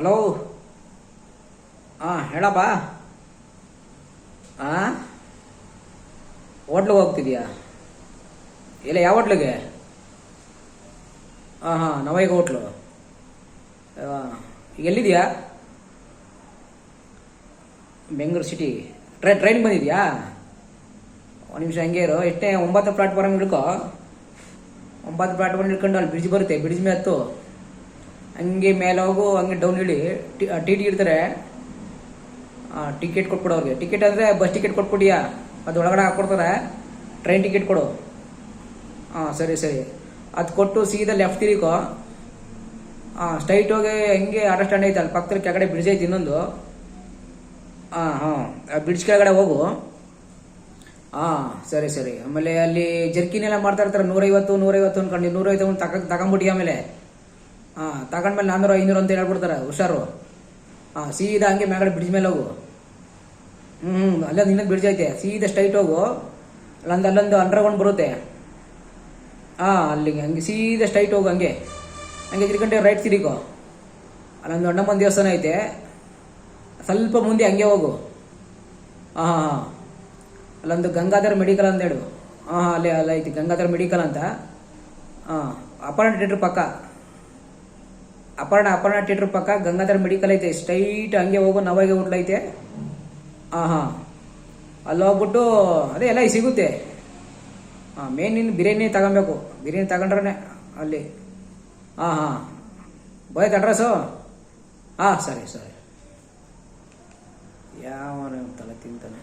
Hello. ಹಾಂ ಹೇಳಪ್ಪ. ಹಾಂ ಹೋಟ್ಲಿಗೆ ಹೋಗ್ತಿದ್ಯಾ? ಇಲ್ಲ, ಯಾವ ಹೋಟ್ಲಿಗೆ? ಹಾಂ ಹಾಂ, ನವೈಗ ಹೋಟ್ಲು. ಈಗ ಎಲ್ಲಿದೆಯಾ? ಬೆಂಗಳೂರು ಸಿಟಿ. ಟ್ರೈನ್ ಬಂದಿದ್ಯಾ? ಒಂದು ನಿಮಿಷ ಹಂಗೆ ಇರು. ಎಷ್ಟೇ 9 ಪ್ಲಾಟ್ಫಾರ್ಮ್ ಇಳ್ಕೊ. 9 ಪ್ಲಾಟ್ಫಾರ್ಮ್ ಇಳ್ಕೊಂಡು ಅಲ್ಲಿ ಬ್ರಿಡ್ಜ್ ಬರುತ್ತೆ, ಬ್ರಿಡ್ಜ್ ಮೇಲೆ ಹತ್ತು. ಹಂಗೆ ಮೇಲೆ ಹೋಗು, ಹಂಗೆ ಡೌನ್ ಇಳಿ. ಟಿ ಇರ್ತಾರೆ. ಟಿಕೆಟ್ ಕೊಟ್ಬಿಡು ಅವ್ರಿಗೆ. ಟಿಕೆಟ್ ಅಂದರೆ ಬಸ್ ಟಿಕೆಟ್ ಕೊಟ್ಬಿಟ್ಟಿಯಾ? ಅದು ಒಳಗಡೆ ಹಾಕ್ಕೊಡ್ತಾರೆ. ಟ್ರೈನ್ ಟಿಕೆಟ್ ಕೊಡು. ಹಾಂ ಸರಿ ಸರಿ. ಅದು ಕೊಟ್ಟು ಸೀದಾ ಲೆಫ್ಟ್ ತಿರುಗೋ. ಸ್ಟ್ರೈಟ್ ಹೋಗಿ ಹಂಗೆ ಆಟೋ ಸ್ಟ್ಯಾಂಡ್ ಐತೆ, ಅಲ್ಲಿ ಪಕ್ಕದಲ್ಲಿ ಕೆಳಗಡೆ ಬ್ರಿಡ್ಜ್ ಐತೆ ಇನ್ನೊಂದು. ಹಾಂ ಹಾಂ, ಆ ಬ್ರಿಡ್ಜ್ ಕೆಳಗಡೆ ಹೋಗು. ಹಾಂ ಸರಿ ಸರಿ. ಆಮೇಲೆ ಅಲ್ಲಿ ಜರ್ಕಿನೆಲ್ಲ ಮಾಡ್ತಾ ಇರ್ತಾರೆ, 150 ಅನ್ಕೊಂಡು 150 ತಗೊಂಬಿಟ್ಟು ಆಮೇಲೆ ತಗೊಂಡ್ಮೇಲೆ 400 500 ಅಂತ ಹೇಳ್ಬಿಡ್ತಾರೆ, ಹುಷಾರು. ಸೀದಾ ಹಂಗೆ ಮೇಗಡೆ ಬ್ರಿಡ್ಜ್ ಮೇಲೆ ಹೋಗು. ಅಲ್ಲೊಂದು ಇನ್ನೊಂದು ಬ್ರಿಡ್ಜ್ ಐತೆ, ಸೀದಾ ಸ್ಟ್ರೈಟ್ ಹೋಗು. ಅಲ್ಲೊಂದು ಅಂಡರ್ಗ್ರೌಂಡ್ ಬರುತ್ತೆ. ಅಲ್ಲಿಗೆ ಹಂಗೆ ಸೀದಾ ಸ್ಟ್ರೈಟ್ ಹೋಗು. ಹಂಗೆ ತಿರ್ಗಂಟೆ ರೈಟ್ ತಿರುಗೋ. ಅಲ್ಲೊಂದು ಅಣ್ಣಮ್ಮನ ದೇವಸ್ಥಾನ ಐತೆ, ಸ್ವಲ್ಪ ಮುಂದೆ ಹಂಗೆ ಹೋಗು. ಹಾಂ ಅಲ್ಲೊಂದು ಗಂಗಾಧರ್ ಮೆಡಿಕಲ್ ಅಂತ ಹೇಳು. ಅಲ್ಲೇ ಐತಿ ಗಂಗಾಧರ್ ಮೆಡಿಕಲ್ ಅಂತ. ಅಪರ್ಣ ಥಿಯೇಟ್ರ್ ಪಕ್ಕ, ಅಪರ್ಣ ಥಿಯೇಟ್ರ್ ಪಕ್ಕ ಗಂಗಾಧರ್ ಮೆಡಿಕಲ್ ಐತೆ. ಸ್ಟ್ರೈಟ್ ಹಂಗೆ ಹೋಗು, ನವೈಗೆ ಹೋಟ್ಲ್ ಐತೆ. ಅಲ್ಲಿ ಹೋಗ್ಬಿಟ್ಟು ಅದೇ ಎಲ್ಲ ಸಿಗುತ್ತೆ. ಮೇನ್ ನೀನು ಬಿರಿಯಾನಿ ತಗೊಬೇಕು. ಬಿರಿಯಾನಿ ತಗೊಂಡ್ರೆ ಅಲ್ಲಿ. ಬೋಯ್ತು ಅಡ್ರೆಸ್ಸು? ಸರಿ ಸರಿ. ಯಾವ ತಲೆ ತಿಂತಾನೆ.